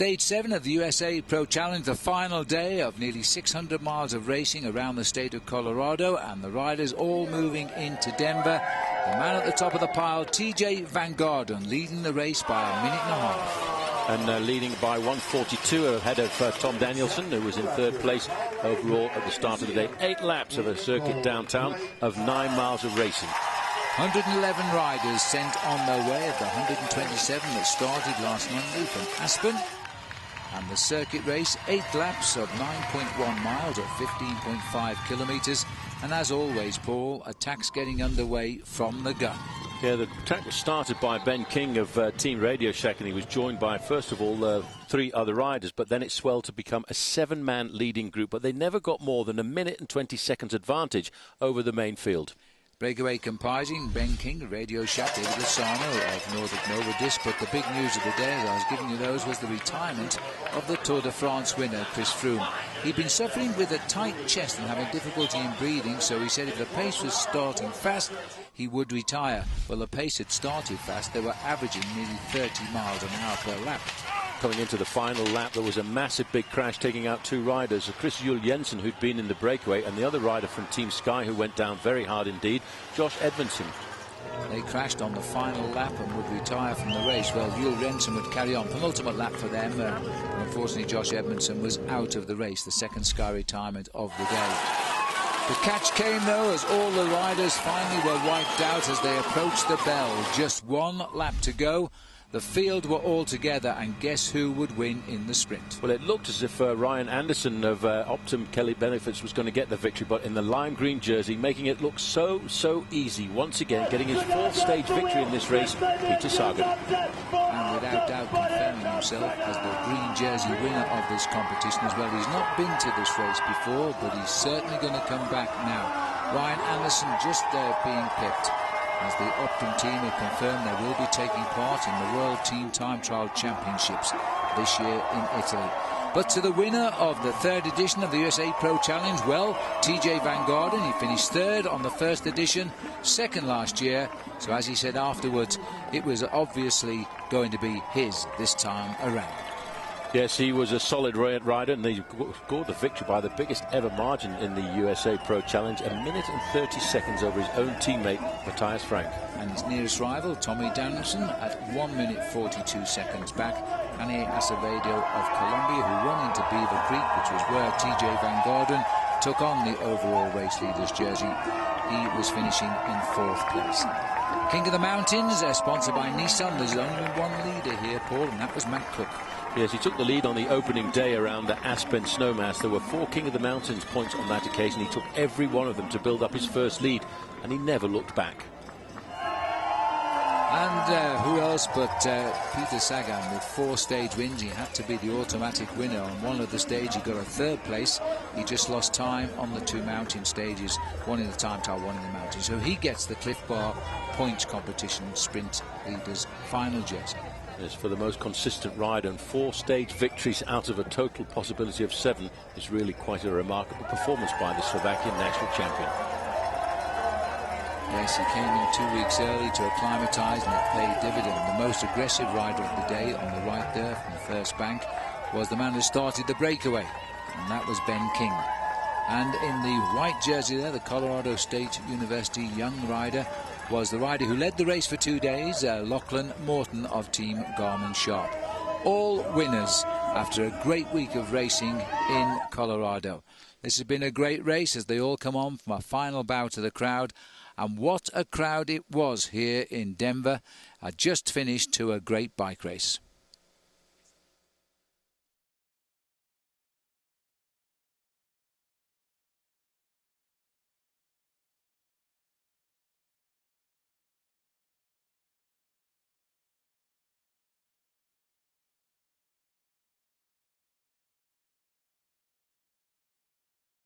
Stage 7 of the USA Pro Challenge, the final day of nearly 600 miles of racing around the state of Colorado, and the riders all moving into Denver. The man at the top of the pile, TJ Van Garderen, leading the race by a minute and a half. And leading by 1:42 ahead of Tom Danielson, who was in third place overall at the start of the day. 8 laps of a circuit downtown of 9 miles of racing. 111 riders sent on their way of the 127 that started last Monday from Aspen. And the circuit race, 8 laps of 9.1 miles or 15.5 kilometres. And as always, Paul, attacks getting underway from the gun. Yeah, the attack was started by Ben King of Team Radio Shack, and he was joined by, first of all, 3 other riders, but then it swelled to become a 7-man leading group. But they never got more than a minute and 20 seconds advantage over the main field. Breakaway comprising Ben King, Radio Shack, David Lozano of Nordic Nova Disc. But the big news of the day, as I was giving you those, was the retirement of the Tour de France winner, Chris Froome. He'd been suffering with a tight chest and having difficulty in breathing, so he said if the pace was starting fast, he would retire. Well, the pace had started fast. They were averaging nearly 30 miles an hour per lap. Coming into the final lap, there was a massive big crash taking out 2 riders. Chris Juul Jensen, who'd been in the breakaway, and the other rider from Team Sky, who went down very hard indeed, Josh Edmondson. They crashed on the final lap and would retire from the race. Well, Juul Jensen would carry on. Penultimate lap for them. Unfortunately, Josh Edmondson was out of the race, the second Sky retirement of the day. The catch came, though, as all the riders finally were wiped out as they approached the bell. Just 1 lap to go. The field were all together, and guess who would win in the sprint? Well, it looked as if Ryan Anderson of Optum Kelly Benefits was going to get the victory, but in the lime green jersey, making it look so easy. Once again, getting his 4th stage victory in this race, Peter Sagan. And without doubt confirming himself as the green jersey winner of this competition as well. He's not been to this race before, but he's certainly going to come back now. Ryan Anderson just being pipped, as the Optum team have confirmed they will be taking part in the World Team Time Trial Championships this year in Italy. But to the winner of the 3rd edition of the USA Pro Challenge, well, TJ Van Garderen, he finished 3rd on the 1st edition, 2nd last year. So as he said afterwards, it was obviously going to be his this time around. Yes, he was a solid rider, and he scored the victory by the biggest ever margin in the USA Pro Challenge, 1 minute and 30 seconds over his own teammate, Matthias Frank. And his nearest rival, Tommy Danielson, at 1 minute 42 seconds back. Annie Acevedo of Colombia, who won into Beaver Creek, which was where TJ Van Garderen took on the overall race leader's jersey. He was finishing in 4th place. King of the Mountains, sponsored by Nissan. There's only one leader here, Paul, and that was Matt Cook. Yes, he took the lead on the opening day around the Aspen Snowmass. There were 4 King of the Mountains points on that occasion. He took every one of them to build up his first lead, and he never looked back. And who else but Peter Sagan with 4 stage wins. He had to be the automatic winner. On one of the stages he got a 3rd place. He just lost time on the 2 mountain stages, one in the time trial, one in the mountain. So he gets the Cliff Bar points competition sprint leaders final jersey. Yes, for the most consistent rider, and 4 stage victories out of a total possibility of 7 is really quite a remarkable performance by the Slovakian national champion. Yes, he came in 2 weeks early to acclimatise, and it paid dividend. The most aggressive rider of the day on the right there from the first bank was the man who started the breakaway, and that was Ben King. And in the white jersey there, the Colorado State University young rider was the rider who led the race for 2 days, Lachlan Morton of Team Garmin Sharp. All winners after a great week of racing in Colorado. This has been a great race as they all come on from a final bow to the crowd. And what a crowd it was here in Denver. I just finished to a great bike race.